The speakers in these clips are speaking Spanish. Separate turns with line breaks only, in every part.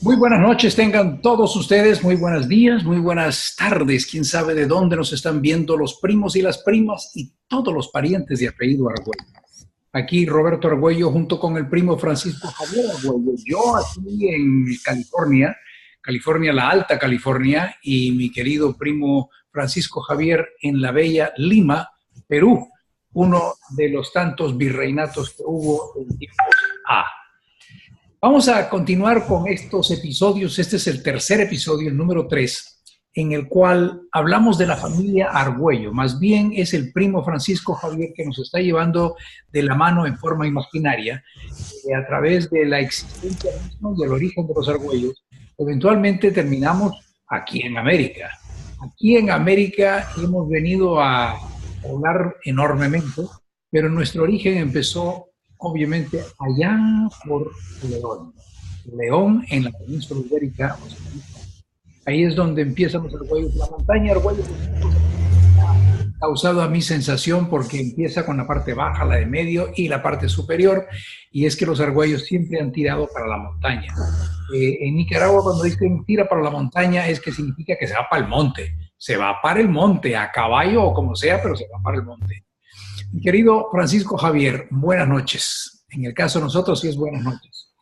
Muy buenas noches, tengan todos ustedes, muy buenos días, muy buenas tardes. Quién sabe de dónde nos están viendo los primos y las primas y todos los parientes de apellido Argüello. Aquí Roberto Argüello junto con el primo Francisco Javier Argüello. Yo aquí en California, California, la Alta California, y mi querido primo Francisco Javier en la bella Lima, Perú, uno de los tantos virreinatos que hubo en tiempos A. Vamos a continuar con estos episodios. Este es el tercer episodio, el número 3, en el cual hablamos de la familia Argüello. Más bien es el primo Francisco Javier que nos está llevando de la mano en forma imaginaria a través de la existencia misma y el origen de los Argüellos. Eventualmente terminamos aquí en América. Aquí en América hemos venido a hablar enormemente, pero nuestro origen empezó obviamente allá por León. León en la península ibérica. Ahí es donde empiezan los Argüellos. La montaña Argüello ha causado a mí sensación porque empieza con la parte baja, la de medio y la parte superior, y es que los Argüellos siempre han tirado para la montaña. En Nicaragua cuando dicen tira para la montaña es que significa que se va para el monte. Se va para el monte, a caballo o como sea, pero se va para el monte. Mi querido Francisco Javier, buenas noches. En el caso de nosotros sí es buenas noches.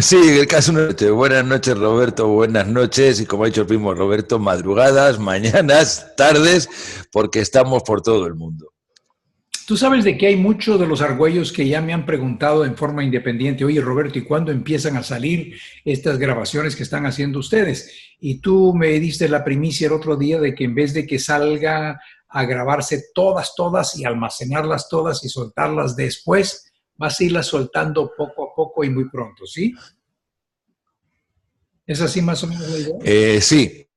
Sí, en el caso de noche. Buenas noches, Roberto, buenas noches. Y como ha dicho el primo Roberto, madrugadas, mañanas, tardes, porque estamos por todo el mundo.
Tú sabes de que hay muchos de los argüellos que ya me han preguntado en forma independiente, oye Roberto, ¿y cuándo empiezan a salir estas grabaciones que están haciendo ustedes? Y tú me diste la primicia el otro día de que en vez de que salga a grabarse todas y almacenarlas todas y soltarlas después, vas a irlas soltando poco a poco y muy pronto, ¿sí? ¿Es así más o menos la idea?
Sí,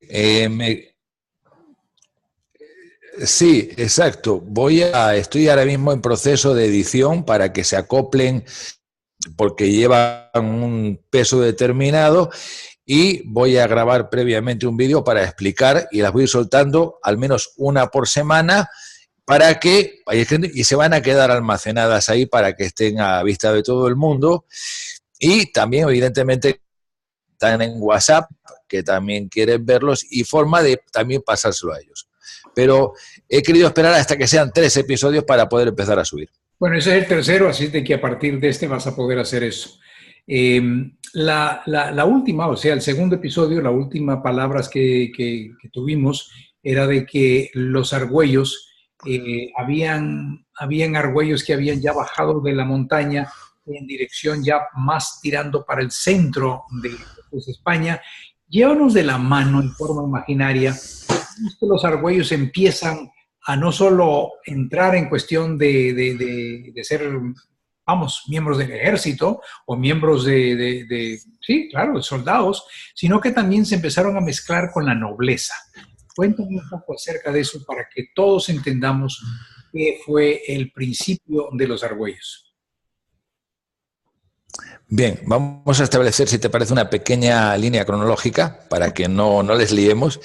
sí, exacto. Estoy ahora mismo en proceso de edición para que se acoplen, porque llevan un peso determinado, y voy a grabar previamente un vídeo para explicar, y las voy soltando al menos una por semana para que, y se van a quedar almacenadas ahí para que estén a vista de todo el mundo. Y también, evidentemente, están en WhatsApp, que también quieren verlos, y forma de también pasárselo a ellos. Pero he querido esperar hasta que sean 3 episodios para poder empezar a subir.
Bueno, ese es el tercero, así de que a partir de este vas a poder hacer eso. La última, o sea, el segundo episodio, la última palabras que tuvimos era de que los argüellos, habían argüellos que habían ya bajado de la montaña en dirección ya más tirando para el centro de pues, España. Llévanos de la mano en forma imaginaria. Los argüellos empiezan a no solo entrar en cuestión de ser, vamos, miembros del ejército o miembros sí, claro, de soldados, sino que también se empezaron a mezclar con la nobleza. Cuéntame un poco acerca de eso para que todos entendamos qué fue el principio de los argüellos.
Bien, vamos a establecer, si te parece, una pequeña línea cronológica para que no les liemos.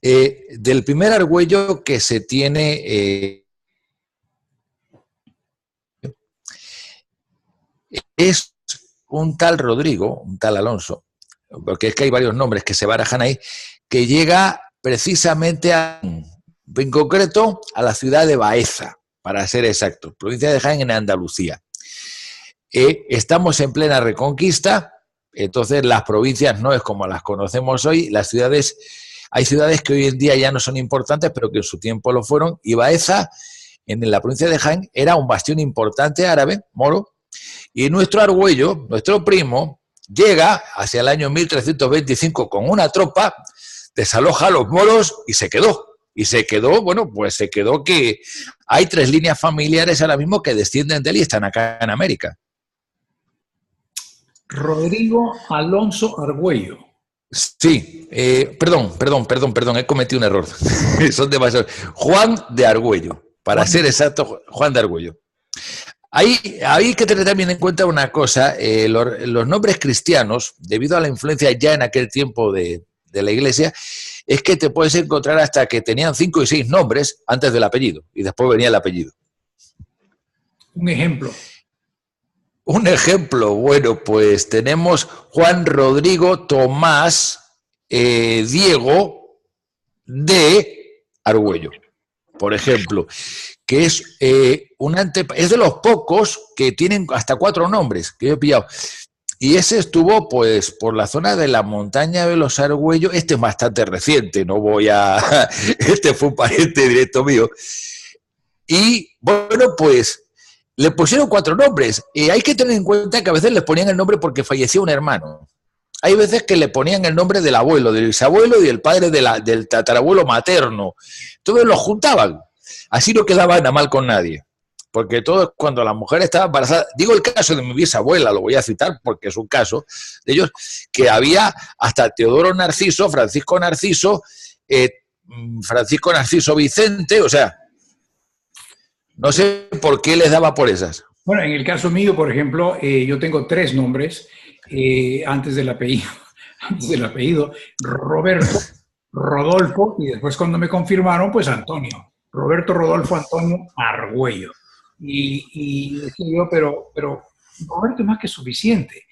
Del primer argüello que se tiene es un tal Rodrigo, un tal Alonso, porque es que hay varios nombres que se barajan ahí, que llega precisamente en concreto a la ciudad de Baeza, para ser exacto, provincia de Jaén, en Andalucía. Estamos en plena reconquista, entonces las provincias no es como las conocemos hoy, las ciudades, hay ciudades que hoy en día ya no son importantes, pero que en su tiempo lo fueron, y Baeza, en la provincia de Jaén, era un bastión importante árabe, moro, y nuestro argüello, nuestro primo, llega hacia el año 1325 con una tropa, desaloja a los moros y se quedó. Y se quedó, bueno, pues se quedó que hay 3 líneas familiares ahora mismo que descienden de él y están acá en América.
Rodrigo Alonso Argüello.
Sí, perdón, he cometido un error. Son demasiados. Juan de Argüello, para ser exacto, Juan de Argüello. Hay que tener también en cuenta una cosa, los nombres cristianos, debido a la influencia ya en aquel tiempo de la iglesia, es que te puedes encontrar hasta que tenían 5 y 6 nombres antes del apellido, y después venía el apellido.
Un ejemplo.
Un ejemplo, bueno, pues tenemos Juan Rodrigo Tomás Diego de Argüello, por ejemplo, que es, es de los pocos que tienen hasta 4 nombres que yo he pillado. Y ese estuvo pues por la zona de la montaña de los Argüellos. Este es bastante reciente, no voy a... Este fue un pariente directo mío. Y bueno, pues le pusieron 4 nombres. Hay que tener en cuenta que a veces les ponían el nombre porque falleció un hermano. Hay veces que le ponían el nombre del abuelo, del bisabuelo y del padre del tatarabuelo materno. Entonces los juntaban. Así no quedaban a mal con nadie. Porque todo cuando la mujer estaba embarazada, digo el caso de mi bisabuela, lo voy a citar porque es un caso de ellos, que había hasta Teodoro Narciso, Francisco Narciso Vicente, o sea, no sé por qué les daba por esas.
Bueno, en el caso mío, por ejemplo, yo tengo 3 nombres antes del apellido, Roberto, Rodolfo, y después cuando me confirmaron, pues Antonio. Roberto Rodolfo Antonio Argüello. Y decía yo, pero Roberto es más que suficiente.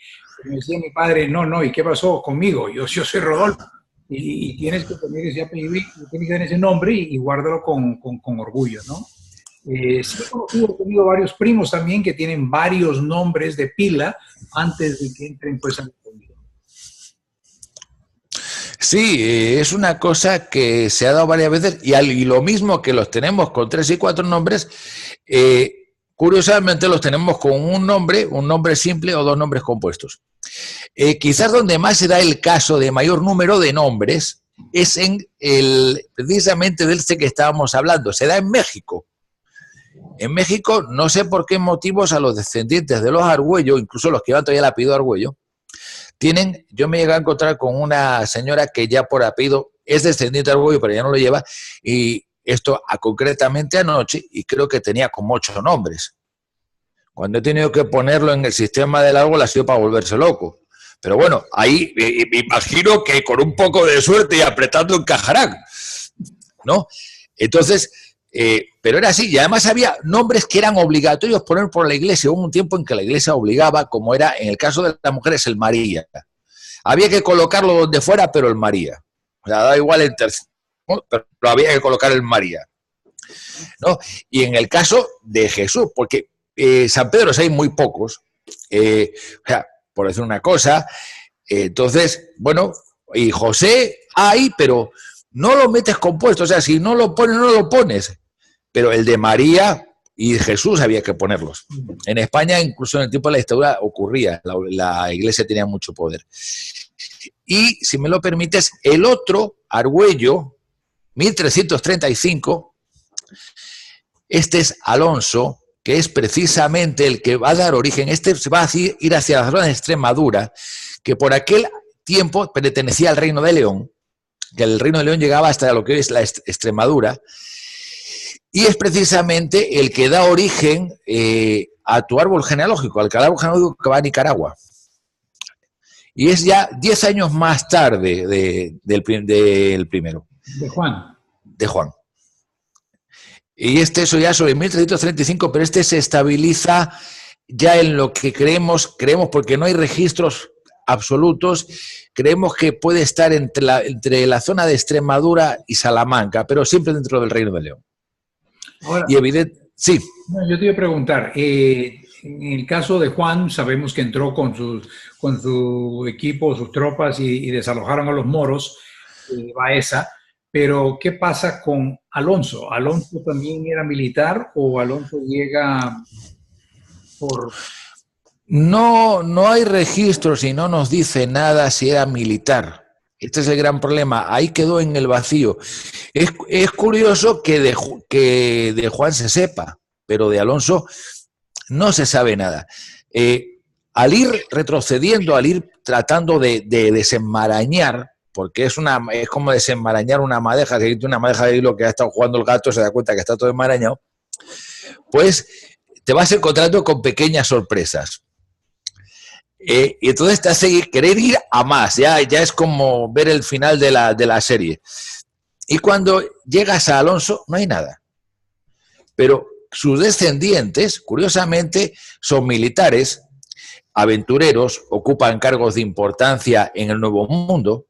Me decía mi padre, no, ¿y qué pasó conmigo? Yo soy Rodolfo. Y tienes que tener ese apellido, tienes que tener ese nombre y guárdalo con orgullo, ¿no? Sí he tenido varios primos también que tienen varios nombres de pila antes de que entren pues al apellido.
Sí, es una cosa que se ha dado varias veces y lo mismo que los tenemos con 3 y 4 nombres, curiosamente los tenemos con un nombre simple o 2 nombres compuestos. Quizás donde más se da el caso de mayor número de nombres es precisamente del que estábamos hablando, se da en México. En México, no sé por qué motivos a los descendientes de los Argüello, incluso los que llevan todavía el apellido Argüello, yo me llegué a encontrar con una señora que ya por apellido es descendiente de Argüello, pero ya no lo lleva, y esto concretamente anoche, y creo que tenía como 8 nombres. Cuando he tenido que ponerlo en el sistema del árbol ha sido para volverse loco. Pero bueno, ahí me imagino que con un poco de suerte y apretando encajarán, ¿no? Entonces, pero era así, y además había nombres que eran obligatorios poner por la iglesia. Hubo un tiempo en que la iglesia obligaba, como era en el caso de las mujeres, el María. Había que colocarlo donde fuera, pero el María. O sea, da igual el tercero, pero había que colocar el María, ¿no? Y en el caso de Jesús, porque San Pedro hay muy pocos, o sea, por decir una cosa, entonces, bueno, y José hay, pero no lo metes compuesto, o sea, si no lo pones, no lo pones. Pero el de María y Jesús había que ponerlos. En España, incluso en el tiempo de la dictadura, ocurría. La iglesia tenía mucho poder. Y, si me lo permites, el otro, Argüello, 1335, este es Alonso, que es precisamente el que va a dar origen. Este se va a ir hacia la zona de Extremadura, que por aquel tiempo pertenecía al Reino de León, que el Reino de León llegaba hasta lo que es la Extremadura, y es precisamente el que da origen a tu árbol genealógico, al árbol genealógico que va a Nicaragua. Y es ya 10 años más tarde del primero.
De Juan.
De Juan. Y eso ya sobre 1335, pero este se estabiliza ya en lo que creemos porque no hay registros absolutos, creemos que puede estar entre la zona de Extremadura y Salamanca, pero siempre dentro del Reino de León.
Ahora,
y evidente, sí.
Yo te iba a preguntar, en el caso de Juan, sabemos que entró con su equipo, sus tropas y desalojaron a los moros de Baeza, pero ¿qué pasa con Alonso? ¿Alonso también era militar o Alonso llega por...?
No hay registros y no nos dice nada si era militar. Este es el gran problema. Ahí quedó en el vacío. Es curioso que de Juan se sepa, pero de Alonso no se sabe nada. Al ir retrocediendo, al ir tratando de desenmarañar, porque es como desenmarañar una madeja, si hay una madeja de hilo que ha estado jugando el gato, se da cuenta que está todo enmarañado, pues te vas encontrando con pequeñas sorpresas. Y entonces te hace querer ir a más, ya es como ver el final de la serie. Y cuando llegas a Alonso, no hay nada. Pero sus descendientes, curiosamente, son militares, aventureros, ocupan cargos de importancia en el Nuevo Mundo,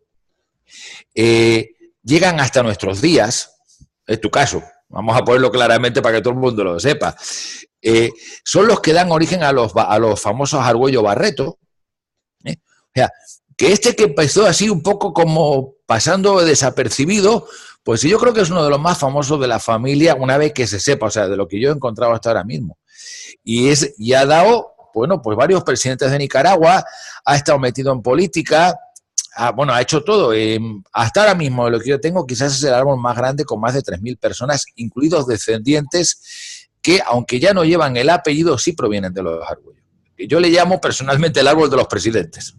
llegan hasta nuestros días, es tu caso, vamos a ponerlo claramente para que todo el mundo lo sepa, son los que dan origen a los famosos Argüello Barreto, o sea, que empezó así un poco como pasando desapercibido, pues yo creo que es uno de los más famosos de la familia una vez que se sepa, o sea, de lo que yo he encontrado hasta ahora mismo. Y ha dado, bueno, pues varios presidentes de Nicaragua, ha estado metido en política, ha hecho todo. Hasta ahora mismo, lo que yo tengo quizás es el árbol más grande con más de 3.000 personas, incluidos descendientes que, aunque ya no llevan el apellido, sí provienen de los Argüello. Yo le llamo personalmente el árbol de los presidentes.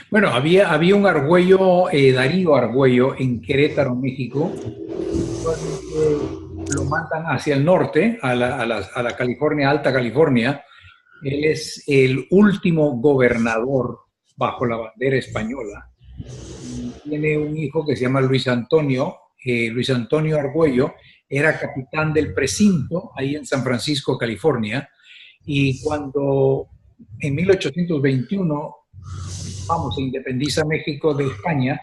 Bueno, había un Argüello, Darío Argüello, en Querétaro, México. Lo mandan hacia el norte, a la California, Alta California. Él es el último gobernador bajo la bandera española. Tiene un hijo que se llama Luis Antonio Argüello, era capitán del precinto ahí en San Francisco, California, y cuando en 1821, se independiza México de España,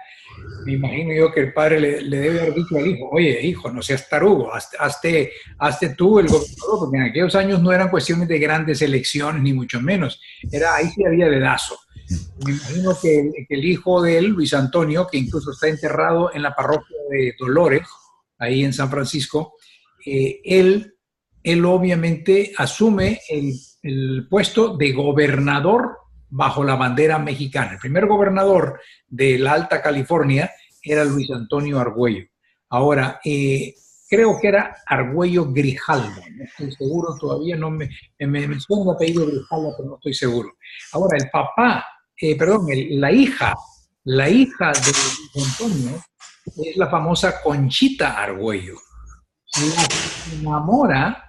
me imagino yo que el padre le debe haber dicho al hijo, oye, hijo, no seas tarugo, hazte tú el gobernador, porque en aquellos años no eran cuestiones de grandes elecciones, ni mucho menos, ahí sí había dedazo. Me imagino que el hijo de él, Luis Antonio, que incluso está enterrado en la parroquia de Dolores, ahí en San Francisco, él obviamente asume el puesto de gobernador bajo la bandera mexicana. El primer gobernador de la Alta California era Luis Antonio Argüello. Ahora, creo que era Argüello Grijalva, no estoy seguro, todavía no me suena el apellido Grijalva, pero no estoy seguro. Ahora, el papá, la hija de Luis Antonio es la famosa Conchita Argüello. Se enamora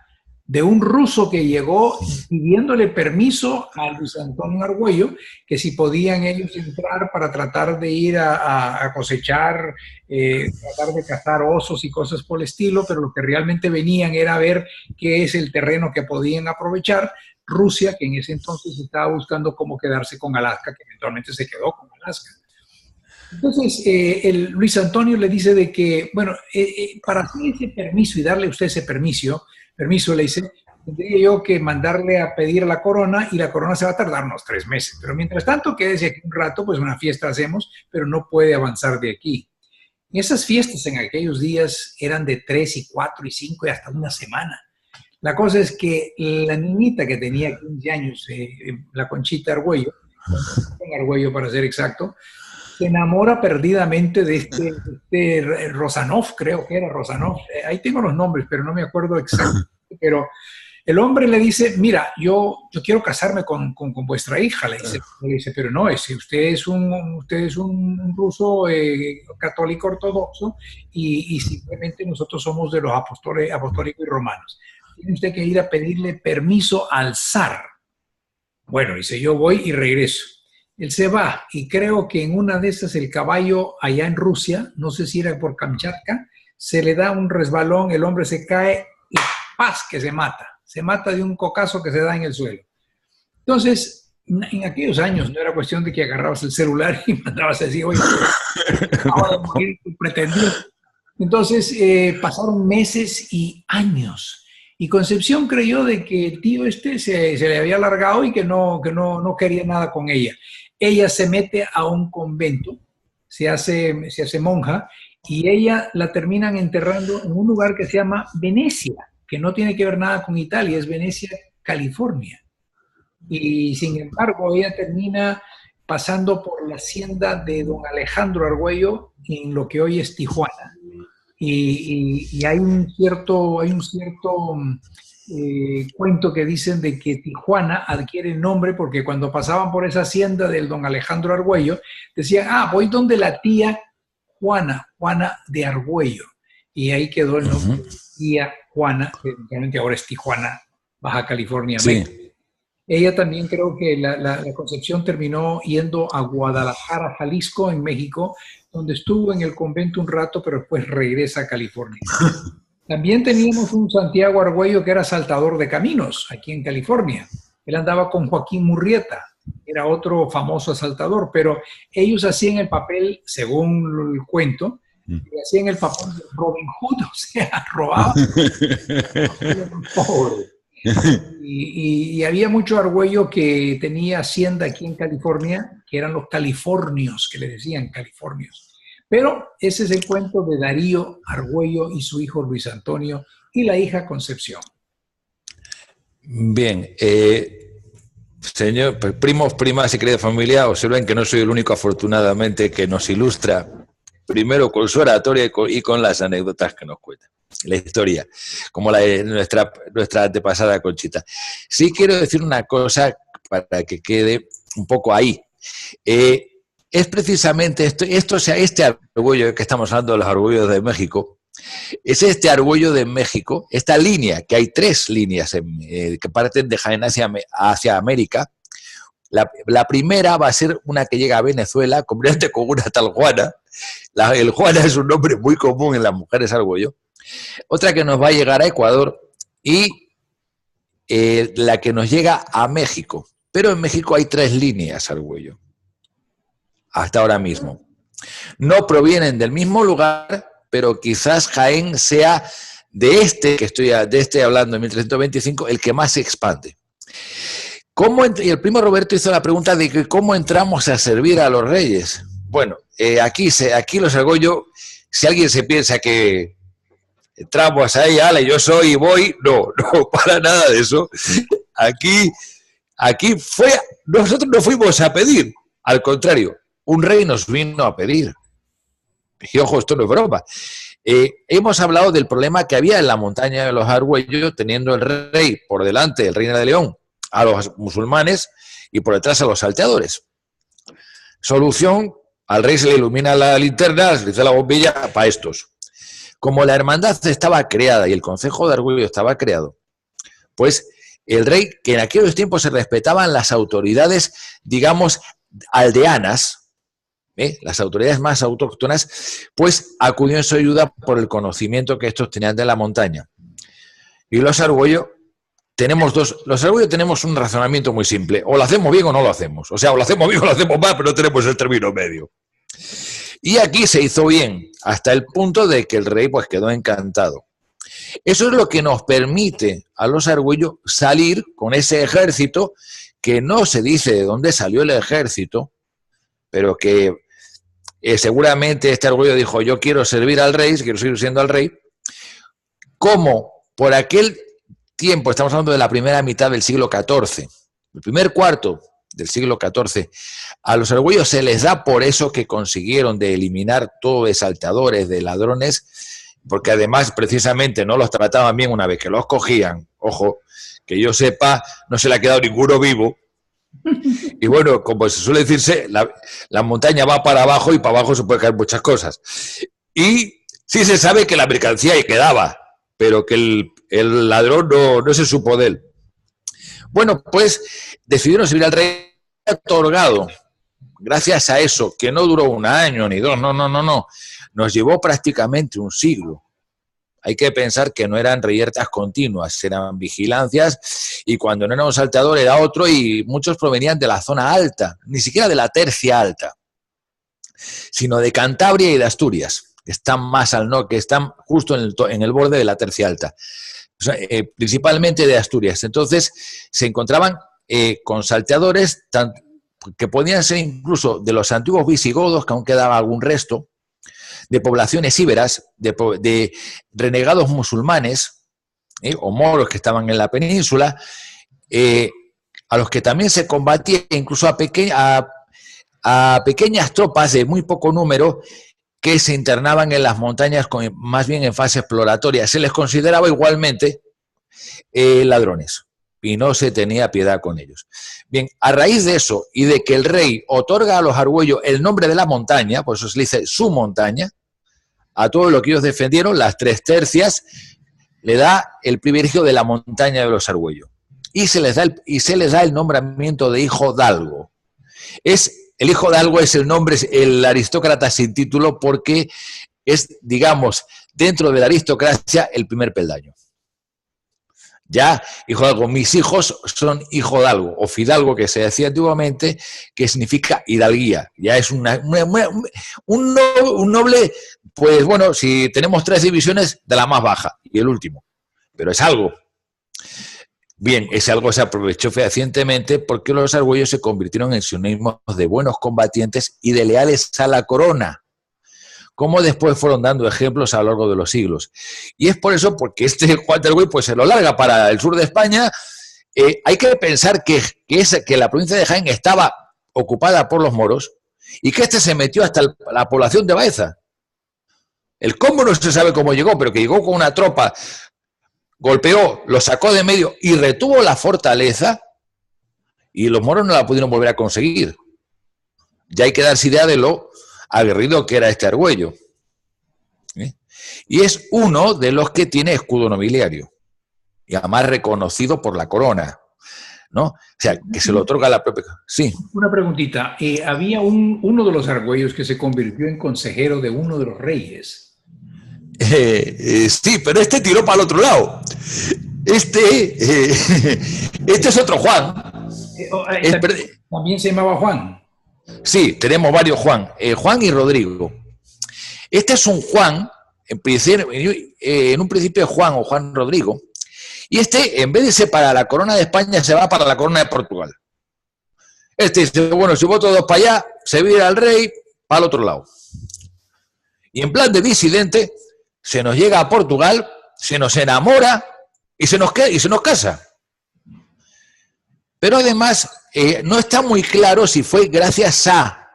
de un ruso que llegó pidiéndole permiso a Luis Antonio Argüello, que si podían ellos entrar para tratar de ir a cosechar, tratar de cazar osos y cosas por el estilo, pero lo que realmente venían era ver qué es el terreno que podían aprovechar. Rusia, que en ese entonces estaba buscando cómo quedarse con Alaska, que eventualmente se quedó con Alaska. Entonces, Luis Antonio le dice de que, bueno, para hacer ese permiso y darle a usted ese permiso le dice, tendría yo que mandarle a pedir la corona y la corona se va a tardar unos 3 meses. Pero mientras tanto, quédese aquí un rato, pues una fiesta hacemos, pero no puede avanzar de aquí. Y esas fiestas en aquellos días eran de 3 y 4 y 5 y hasta una semana. La cosa es que la niñita que tenía 15 años, la Conchita Argüello, para ser exacto, se enamora perdidamente de este Rosanov, creo que era Rosanov. Ahí tengo los nombres, pero no me acuerdo exactamente. Pero el hombre le dice, mira, yo quiero casarme con vuestra hija. Le dice, pero no, usted es un ruso católico ortodoxo y simplemente nosotros somos de los apostólicos y romanos. Tiene usted que ir a pedirle permiso al zar. Bueno, dice, yo voy y regreso. Él se va y creo que en una de esas el caballo allá en Rusia, no sé si era por Kamchatka, se le da un resbalón, el hombre se cae y ¡paz! Que se mata de un cocazo que se da en el suelo. Entonces, en aquellos años no era cuestión de que agarrabas el celular y mandabas a decir, oye, acaba de morir tu pretendido. Entonces, pasaron meses y años. Y Concepción creyó de que el tío se le había largado y que no quería nada con ella. Ella se mete a un convento, se hace monja, y ella la terminan enterrando en un lugar que se llama Venecia, que no tiene que ver nada con Italia, es Venecia, California. Y sin embargo, ella termina pasando por la hacienda de don Alejandro Argüello en lo que hoy es Tijuana. Y hay un cierto cuento que dicen de que Tijuana adquiere nombre porque cuando pasaban por esa hacienda del don Alejandro Argüello, decían, voy donde la tía Juana de Argüello. Y ahí quedó el nombre de tía Juana, que realmente ahora es Tijuana, Baja California, México. Sí. Ella también creo que la Concepción terminó yendo a Guadalajara, Jalisco, en México, donde estuvo en el convento un rato, pero después regresa a California. También teníamos un Santiago Argüello que era saltador de caminos aquí en California. Él andaba con Joaquín Murrieta, era otro famoso asaltador, pero ellos hacían el papel, según el cuento, hacían el papel de Robin Hood, o sea, robaban. Pobre. Y había mucho Argüello que tenía hacienda aquí en California, que eran los californios, que le decían californios. Pero ese es el cuento de Darío Argüello y su hijo Luis Antonio y la hija Concepción.
Bien, señor, primos, primas y querida familia, observen que no soy el único, afortunadamente, que nos ilustra primero con su oratoria y con las anécdotas que nos cuenta. La historia, como la de nuestra antepasada Conchita. Sí quiero decir una cosa para que quede un poco ahí. Es precisamente este Argüello que estamos hablando de los Argüellos de México, es este Argüello de México, esta línea, que hay 3 líneas que parten de Jaén hacia América. La primera va a ser una que llega a Venezuela, completamente con una tal Juana. El Juana es un nombre muy común en las mujeres Argüello. Otra que nos va a llegar a Ecuador y la que nos llega a México. Pero en México hay 3 líneas Argüello, hasta ahora mismo. No provienen del mismo lugar, pero quizás Jaén sea de este hablando en 1325, el que más se expande. Y el primo Roberto hizo la pregunta de que cómo entramos a servir a los reyes. Bueno, aquí los Argüello, si alguien se piensa que entramos ahí, ale, yo soy y voy, no, para nada de eso. Aquí nosotros no fuimos a pedir, al contrario, un rey nos vino a pedir. Y ojo, esto no es broma. Hemos hablado del problema que había en la montaña de los Argüello, teniendo el rey por delante, el Reina de León, a los musulmanes y por detrás a los salteadores. Solución, al rey se le ilumina la linterna, se le dice la bombilla para estos. Como la hermandad estaba creada y el Concejo de Argüello estaba creado, pues el rey, que en aquellos tiempos se respetaban las autoridades, digamos, aldeanas, las autoridades más autóctonas, pues acudió en su ayuda por el conocimiento que estos tenían de la montaña. Y los Argüello tenemos un razonamiento muy simple, o lo hacemos bien o no lo hacemos, o sea, o lo hacemos bien o lo hacemos mal, pero no tenemos el término medio. Y aquí se hizo bien, hasta el punto de que el rey pues quedó encantado. Eso es lo que nos permite a los Argüello salir con ese ejército, que no se dice de dónde salió el ejército, pero que seguramente este Argüello dijo, yo quiero servir al rey, quiero seguir siendo al rey, como por aquel tiempo, estamos hablando de la primera mitad del siglo XIV, el primer cuarto del siglo XIV, a los Argüello se les da por eso que consiguieron de eliminar todo de salteadores, de ladrones, porque además precisamente no los trataban bien una vez que los cogían, ojo, que yo sepa, no se le ha quedado ninguno vivo. Y bueno, como se suele decirse, la montaña va para abajo y para abajo se pueden caer muchas cosas. Y sí se sabe que la mercancía ahí quedaba, pero que el ladrón no se supo de él. Bueno, pues decidieron servir al rey otorgado. Gracias a eso, que no duró 1 año ni 2, no. Nos llevó prácticamente 1 siglo. Hay que pensar que no eran reyertas continuas, eran vigilancias, y cuando no era un salteador era otro, y muchos provenían de la zona alta, ni siquiera de la tercia alta, sino de Cantabria y de Asturias, que están más al norte, que están justo en el borde de la tercia alta. O sea, principalmente de Asturias. Entonces se encontraban con salteadores que podían ser incluso de los antiguos visigodos, que aún quedaba algún resto, de poblaciones íberas, de renegados musulmanes o moros que estaban en la península, a los que también se combatía incluso a pequeñas tropas de muy poco número que se internaban en las montañas más bien en fase exploratoria. Se les consideraba igualmente ladrones y no se tenía piedad con ellos. Bien, a raíz de eso y de que el rey otorga a los Argüello el nombre de la montaña, por eso se le dice su montaña, a todo lo que ellos defendieron, las 3 tercias, le da el privilegio de la montaña de los Argüello. Y se les da el nombramiento de hijo d'Algo. El hijo d'Algo es el nombre, el aristócrata sin título, porque es, digamos, dentro de la aristocracia el primer peldaño. Ya, hijo de algo, mis hijos son hijo de algo, o fidalgo, que se decía antiguamente, que significa hidalguía. Ya es un noble, pues bueno, si tenemos 3 divisiones, de la más baja, y el último. Pero es algo. Bien, ese algo se aprovechó fehacientemente porque los argüellos se convirtieron en sinónimos de buenos combatientes y de leales a la corona, como después fueron dando ejemplos a lo largo de los siglos. Y es por eso, porque este Juan de Argüello pues se lo larga para el sur de España. Hay que pensar que la provincia de Jaén estaba ocupada por los moros y que este se metió hasta la población de Baeza. El cómo no se sabe cómo llegó, pero que llegó con una tropa, golpeó, lo sacó de medio y retuvo la fortaleza, y los moros no la pudieron volver a conseguir. Ya hay que darse idea de lo aguerrido que era este Argüello. Y es uno de los que tiene escudo nobiliario, y además reconocido por la corona, ¿no? O sea, que se lo otorga la propia... Sí.
Una preguntita. Había uno de los argüellos que se convirtió en consejero de uno de los reyes.
Sí, pero este tiró para el otro lado. Este es otro Juan.
También se llamaba Juan.
Sí, tenemos varios Juan. Juan y Rodrigo. Este es un Juan, en un principio es Juan o Juan Rodrigo, y este, en vez de irse para la corona de España, se va para la corona de Portugal. Este dice, bueno, si voto 2 para allá, se vira al rey para el otro lado. Y en plan de disidente, se nos llega a Portugal, se nos enamora y se nos casa. Pero además, no está muy claro si fue gracias a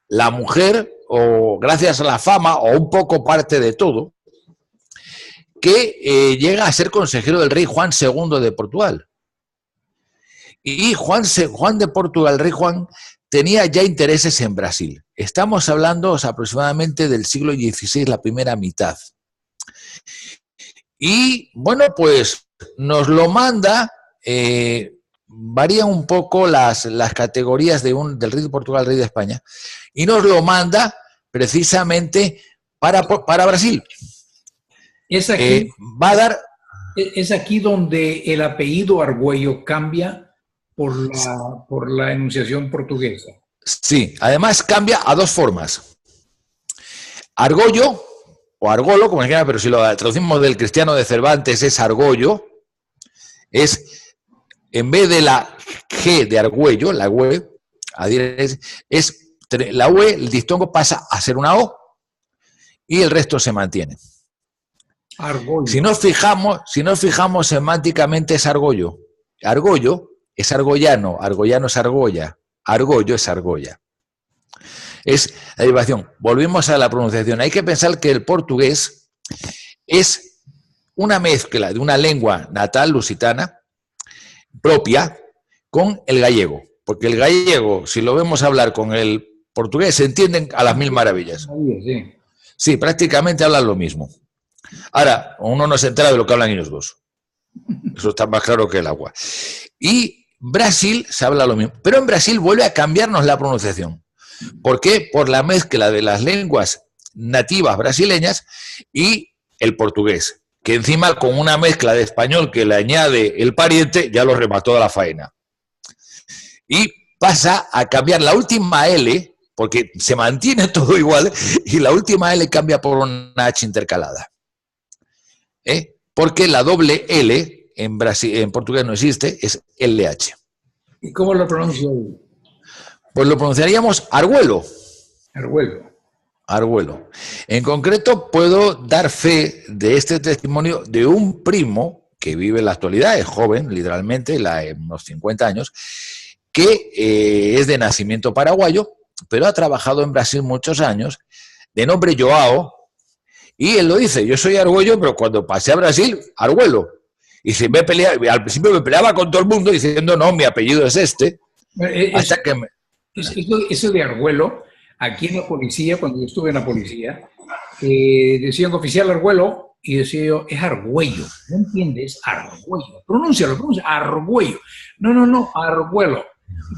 la mujer o gracias a la fama o un poco parte de todo, que llega a ser consejero del rey Juan II de Portugal. Y Juan de Portugal, rey Juan, tenía ya intereses en Brasil. Estamos hablando aproximadamente del siglo XVI, la primera mitad. Y bueno, pues nos lo manda, varían un poco las categorías del rey de Portugal, rey de España, y nos lo manda precisamente para Brasil.
Es aquí, es aquí donde el apellido Argüello cambia por la enunciación portuguesa.
Sí, además cambia a 2 formas. Argollo, o Argolo, como se llama, pero si lo traducimos del cristiano de Cervantes, es Argollo, es, en vez de la G de Argüello, la UE, es la UE, el diftongo pasa a ser una O, y el resto se mantiene.
Argollo.
Si nos fijamos semánticamente es Argollo. Argollo es argollano, argollano es argolla, Argollo es argolla. Es la derivación. Volvemos a la pronunciación. Hay que pensar que el portugués es una mezcla de una lengua natal lusitana propia con el gallego. Porque el gallego, si lo vemos hablar con el portugués, se entienden a las mil maravillas. Sí, prácticamente hablan lo mismo. Ahora, uno no se entera de lo que hablan ellos dos. Eso está más claro que el agua. Y Brasil se habla lo mismo. Pero en Brasil vuelve a cambiarnos la pronunciación. ¿Por qué? Por la mezcla de las lenguas nativas brasileñas y el portugués, que encima con una mezcla de español que le añade el pariente, ya lo remató de la faena. Y pasa a cambiar la última L, porque se mantiene todo igual, y la última L cambia por una H intercalada. Porque la doble L en portugués no existe, es LH.
¿Y cómo lo pronuncio?
Pues lo pronunciaríamos Argüello.
Argüello.
Argüello. En concreto, puedo dar fe de este testimonio de un primo que vive en la actualidad, es joven, literalmente, unos 50 años, que es de nacimiento paraguayo, pero ha trabajado en Brasil muchos años, de nombre Joao, y él lo dice, yo soy Argüello, pero cuando pasé a Brasil, Argüello. Y al principio me peleaba con todo el mundo diciendo, no, mi apellido es este, hasta que me...
Eso de Argüello, aquí en la policía, cuando yo estuve en la policía, decían oficial Argüello, y decía yo, es Argüello. ¿No entiendes? Argüello. Pronuncia, Argüello. No, Argüello.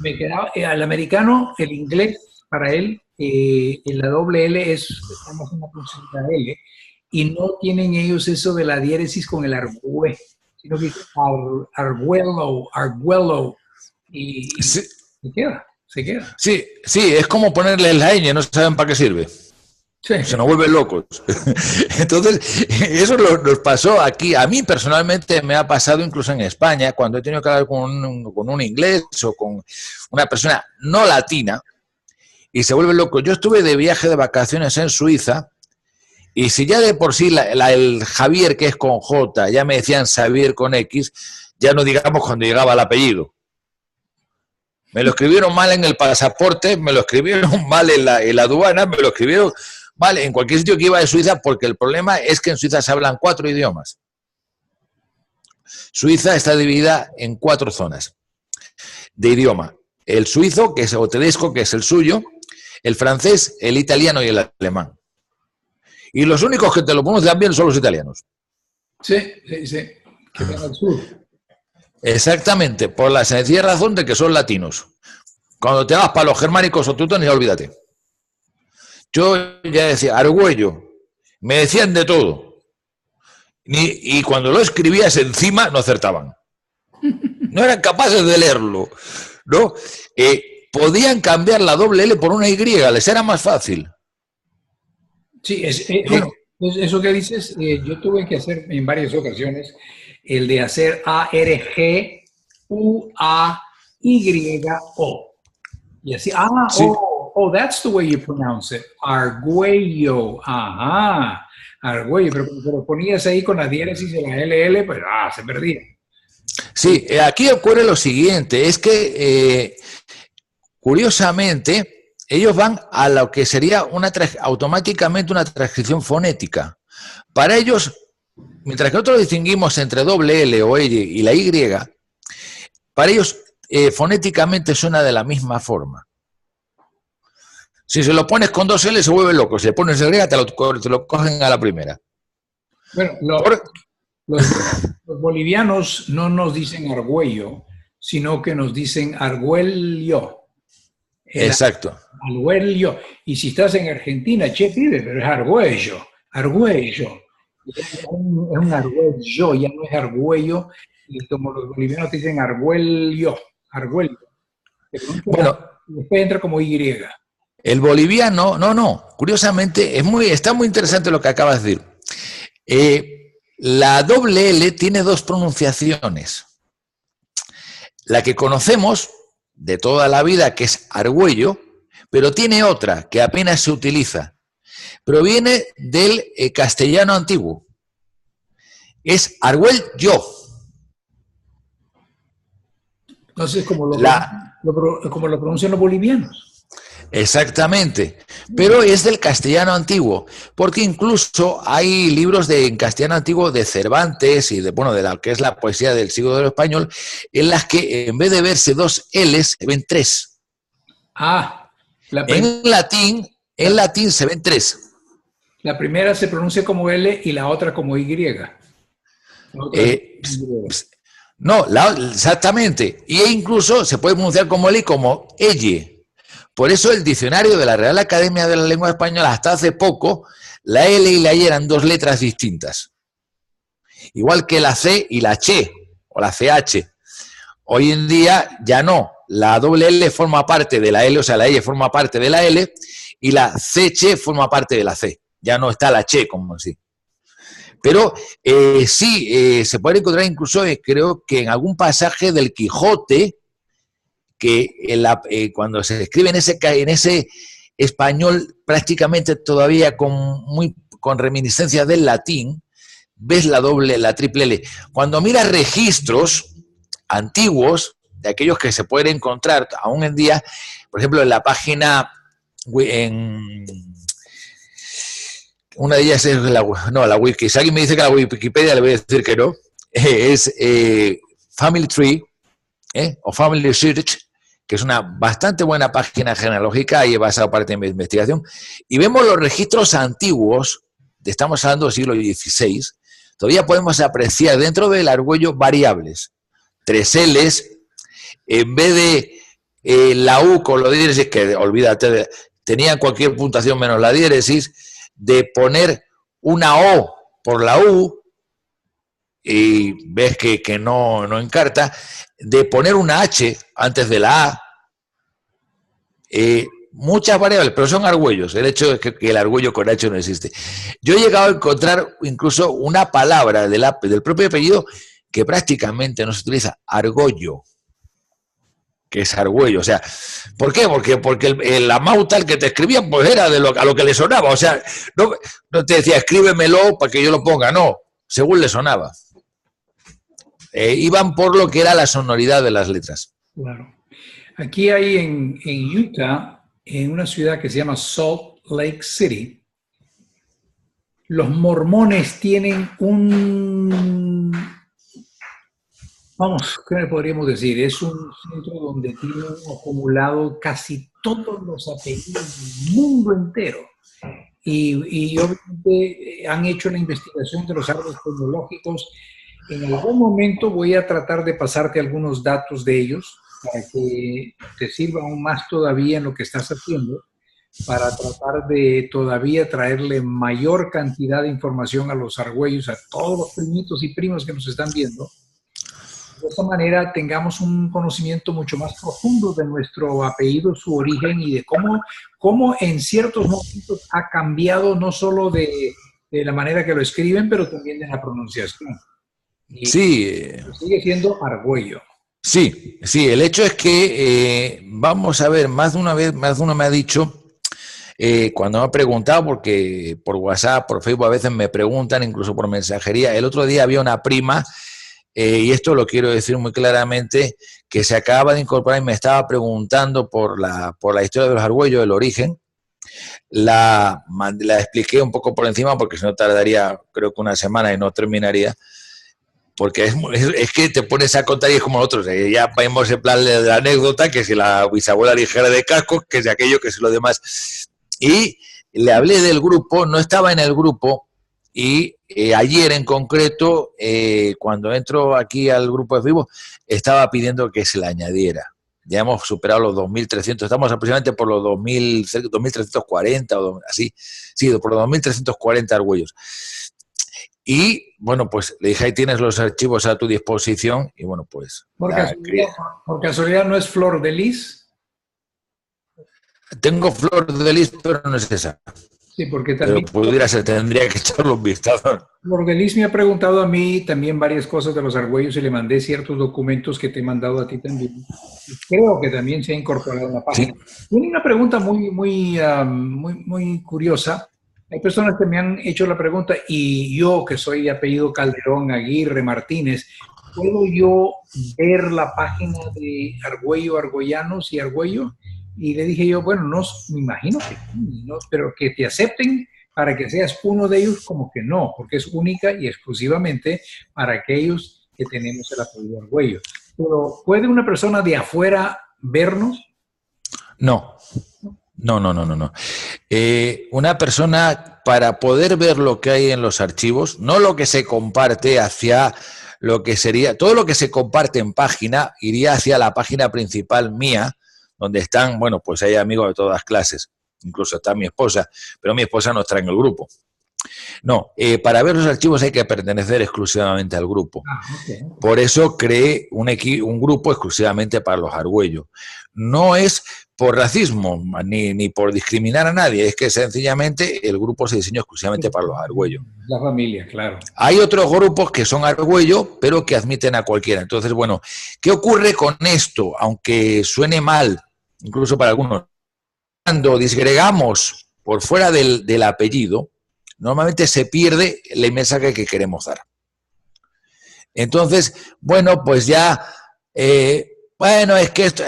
Me quedaba, al americano, el inglés, para él, en la doble L estamos en una pronunciación de L, y no tienen ellos eso de la diéresis con el argüe. sino que dice Arguello, y
Sí,
se queda.
sí, sí, es como ponerle la ñ, no saben para qué sirve.
Sí.
Se nos vuelven locos. Entonces, eso nos pasó aquí. A mí personalmente me ha pasado incluso en España, cuando he tenido que hablar con un inglés o con una persona no latina y se vuelve loco. Yo estuve de viaje de vacaciones en Suiza y si ya de por sí el Javier, que es con J, ya me decían Xavier con X, ya no digamos cuando llegaba el apellido. Me lo escribieron mal en el pasaporte, me lo escribieron mal en la aduana, me lo escribieron mal en cualquier sitio que iba de Suiza, porque el problema es que en Suiza se hablan 4 idiomas. Suiza está dividida en 4 zonas de idioma. El suizo, que es o tedesco, que es el suyo, el francés, el italiano y el alemán. Y los únicos que te lo pronuncian bien son los italianos.
Sí, sí, sí. Que van al sur.
Exactamente, por la sencilla razón de que son latinos. Cuando te vas para los germánicos o teutones, ya olvídate. Yo ya decía, Argüello, me decían de todo. Y cuando lo escribías encima, no acertaban. No eran capaces de leerlo, ¿no? Podían cambiar la doble L por una Y, les era más fácil.
Sí, eso que dices, yo tuve que hacer en varias ocasiones el de hacer Arguayo. Y así,
Sí.
that's the way you pronounce it. Arguello, ajá, Arguello, pero cuando te lo ponías ahí con la diéresis de la LL, pues, se perdía.
Sí, aquí ocurre lo siguiente, es que curiosamente ellos van a lo que sería automáticamente una transcripción fonética. Para ellos, mientras que nosotros distinguimos entre doble L o L y la Y, para ellos fonéticamente suena de la misma forma. Si se lo pones con 2 L se vuelve loco, si le pones Y te lo cogen a la primera.
Bueno, los bolivianos no nos dicen Argüello, sino que nos dicen Argüello.
Exacto.
Argüello. Y si estás en Argentina, che, pibe, pero es Argüello. Es un Argüello, ya no es Argüello. Y como los bolivianos dicen Argüello.
Bueno,
después entra como Y.
El boliviano, no. Curiosamente, está muy interesante lo que acabas de decir. La doble L tiene 2 pronunciaciones. La que conocemos de toda la vida, que es Argüello, pero tiene otra que apenas se utiliza. Proviene del castellano antiguo. Es Argüello.
Entonces, como lo pronuncian los bolivianos.
Exactamente, pero es del castellano antiguo, porque incluso hay libros en castellano antiguo de Cervantes y de lo que es la poesía del siglo de oro español, en las que en vez de verse 2 L's, se ven 3. En latín se ven 3.
La primera se pronuncia como L y la otra como Y.
No, exactamente. E incluso se puede pronunciar como L y como elle. Por eso el diccionario de la Real Academia de la Lengua Española, hasta hace poco, la L y la Y eran 2 letras distintas. Igual que la C y la Ch, o la CH. Hoy en día ya no. La doble L forma parte de la L, o sea, la Y forma parte de la L, y la CH forma parte de la C. Ya no está la Ch como así. Pero sí, se puede encontrar incluso, creo que en algún pasaje del Quijote, que cuando se escribe en ese español prácticamente todavía con reminiscencias del latín, ves la triple L. Cuando miras registros antiguos, de aquellos que se pueden encontrar aún en día, por ejemplo, en la página, una de ellas es la Wiki. Si alguien me dice que la Wikipedia, le voy a decir que no. Es Family Tree, o Family Search, que es una bastante buena página genealógica y he basado parte de mi investigación, y vemos los registros antiguos, estamos hablando del siglo XVI, todavía podemos apreciar dentro del argüello variables, 3 L's, en vez de la U con la diéresis, que olvídate, tenían cualquier puntuación menos la diéresis, de poner una O por la U, y ves que no encarta, de poner una H antes de la A, muchas variables, pero son argüellos. El hecho es que el argüello con H no existe. Yo he llegado a encontrar incluso una palabra del propio apellido que prácticamente no se utiliza, argollo, que es argüello. O sea, ¿por qué? Porque la mauta, el que te escribía, pues era a lo que le sonaba. O sea, no te decía, escríbemelo para que yo lo ponga, no, según le sonaba. Iban por lo que era la sonoridad de las letras.
Claro. Aquí hay en Utah, en una ciudad que se llama Salt Lake City, los mormones tienen ¿qué le podríamos decir? Es un centro donde tienen acumulado casi todos los apellidos del mundo entero. Y obviamente han hecho la investigación de los árboles genealógicos. En algún momento voy a tratar de pasarte algunos datos de ellos para que te sirva aún más todavía en lo que estás haciendo, para tratar de todavía traerle mayor cantidad de información a los argüellos, a todos los primitos y primos que nos están viendo. De esta manera tengamos un conocimiento mucho más profundo de nuestro apellido, su origen y de cómo en ciertos momentos ha cambiado no solo de la manera que lo escriben, pero también de la pronunciación. Y
sí.
Sigue siendo argüello.
Sí, el hecho es que, vamos a ver, más de uno me ha dicho, cuando me ha preguntado, porque por WhatsApp, por Facebook a veces me preguntan, incluso por mensajería, el otro día había una prima, y esto lo quiero decir muy claramente, que se acaba de incorporar y me estaba preguntando por la historia de los argüellos, el origen. La expliqué un poco por encima, porque si no tardaría creo que una semana y no terminaría. Porque es que te pones a contar y es como nosotros, ya vemos el plan de la anécdota, que si la bisabuela ligera de casco, que si aquello, que si lo demás. Y le hablé del grupo, no estaba en el grupo, y ayer en concreto, cuando entro aquí al grupo de Facebook, estaba pidiendo que se le añadiera. Ya hemos superado los 2.300, estamos aproximadamente por los 2.340 o así, sí, por los 2.340 argüellos. Y, bueno, pues le dije, ahí tienes los archivos a tu disposición. Y, bueno, pues...
Por casualidad, ¿no es Flor de Lis?
Tengo Flor de Lis, pero no es esa.
Sí, porque también...
Pero pudiera ser, tendría que echarle un vistazo.
Flor de Lis me ha preguntado a mí también varias cosas de los argüellos y le mandé ciertos documentos que te he mandado a ti también. Y creo que también se ha incorporado en la página. Sí. Tiene una pregunta muy curiosa. Hay personas que me han hecho la pregunta, y yo, que soy de apellido Calderón, Aguirre, Martínez, ¿puedo yo ver la página de Argüello, Argollanos y Argüello? Y le dije yo, bueno, no, me imagino que no, pero que te acepten para que seas uno de ellos, como que no, porque es única y exclusivamente para aquellos que tenemos el apellido Argüello. Pero, ¿puede una persona de afuera vernos?
No. No. Una persona, para poder ver lo que hay en los archivos, no lo que se comparte hacia lo que sería, todo lo que se comparte en página iría hacia la página principal mía, donde están, bueno, pues hay amigos de todas clases, incluso está mi esposa, pero mi esposa no está en el grupo. No, para ver los archivos hay que pertenecer exclusivamente al grupo. Okay. Por eso creé un grupo exclusivamente para los argüellos. No es por racismo ni por discriminar a nadie, es que sencillamente el grupo se diseñó exclusivamente para los argüellos.
La familia, claro.
Hay otros grupos que son argüellos, pero que admiten a cualquiera. Entonces, bueno, ¿qué ocurre con esto? Aunque suene mal, incluso para algunos, cuando disgregamos por fuera del apellido, normalmente se pierde el mensaje que queremos dar. Entonces, bueno, pues ya, bueno, es que esto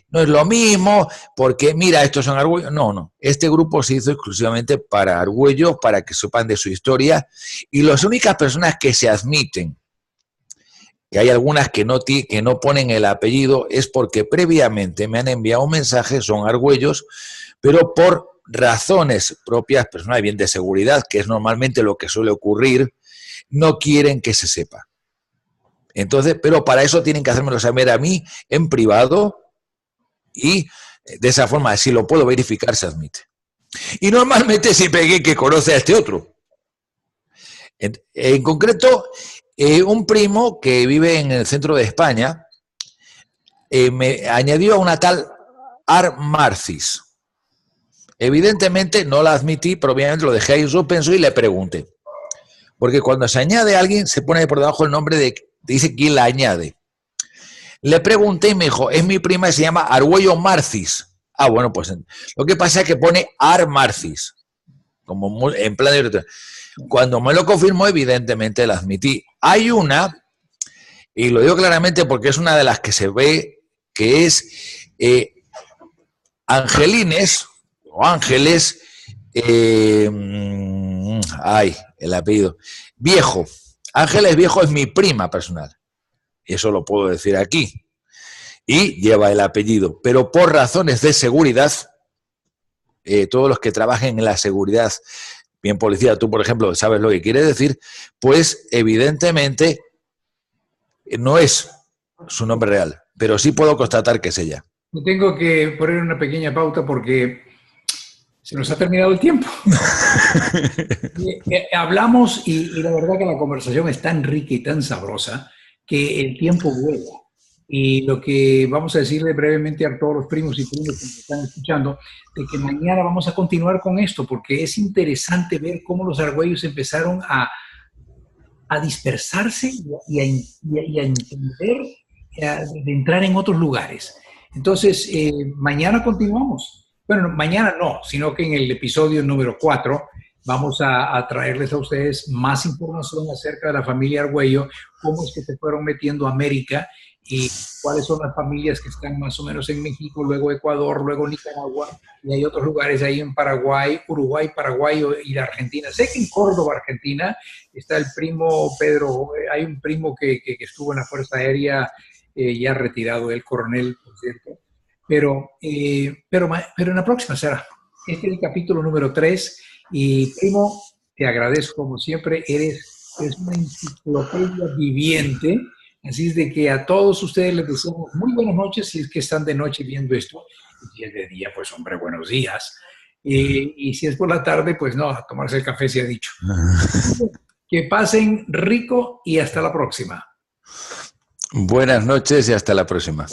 no es lo mismo, porque mira, estos son argüellos. No, este grupo se hizo exclusivamente para argüellos, para que sepan de su historia, y las únicas personas que se admiten, que hay algunas que no ponen el apellido, es porque previamente me han enviado un mensaje, son argüellos, pero por razones propias personales, bien de seguridad, que es normalmente lo que suele ocurrir, no quieren que se sepa. Entonces, pero para eso tienen que hacérmelo saber a mí en privado, y de esa forma, si lo puedo verificar, se admite. Y normalmente siempre hay alguien que conoce a este otro. En concreto, Un primo que vive en el centro de España me añadió a una tal Ar Marcis. Evidentemente no la admití, pero obviamente lo dejé ahí en suspenso y le pregunté. Porque cuando se añade a alguien, se pone por debajo el nombre dice quién la añade. Le pregunté y me dijo, es mi prima y se llama Argüello Marcis. Ah, bueno, pues lo que pasa es que pone Ar Marcis, como en plan de... Cuando me lo confirmó, evidentemente la admití. Hay una, y lo digo claramente porque es una de las que se ve, que es Angelines, o Ángeles, el apellido, Viejo. Ángeles Viejo es mi prima personal. Eso lo puedo decir aquí. Y lleva el apellido. Pero por razones de seguridad, todos los que trabajen en la seguridad, bien policía, tú por ejemplo sabes lo que quiere decir, pues evidentemente no es su nombre real. Pero sí puedo constatar que es ella.
Tengo que poner una pequeña pauta porque se nos ha terminado el tiempo. Hablamos y la verdad que la conversación es tan rica y tan sabrosa que el tiempo vuela. Y lo que vamos a decirle brevemente a todos los primos y primas que nos están escuchando, de que mañana vamos a continuar con esto, porque es interesante ver cómo los argüellos empezaron a dispersarse y a entender, de entrar en otros lugares. Entonces, mañana continuamos. Bueno, mañana no, sino que en el episodio número 4 vamos a traerles a ustedes más información acerca de la familia Argüello, cómo es que se fueron metiendo a América y cuáles son las familias que están más o menos en México, luego Ecuador, luego Nicaragua, y hay otros lugares ahí en Paraguay, Uruguay, Paraguay y la Argentina. Sé que en Córdoba, Argentina, está el primo Pedro, hay un primo que estuvo en la Fuerza Aérea, ya retirado, el coronel, por cierto. Pero en la próxima será. Este es el capítulo número 3 y primo, te agradezco como siempre, eres una enciclopedia viviente, así es de que a todos ustedes les deseamos muy buenas noches si es que están de noche viendo esto, y si es de día, pues hombre, buenos días, y si es por la tarde, pues no, a tomarse el café se ha dicho. Que pasen rico y hasta la próxima.
Buenas noches y hasta la próxima.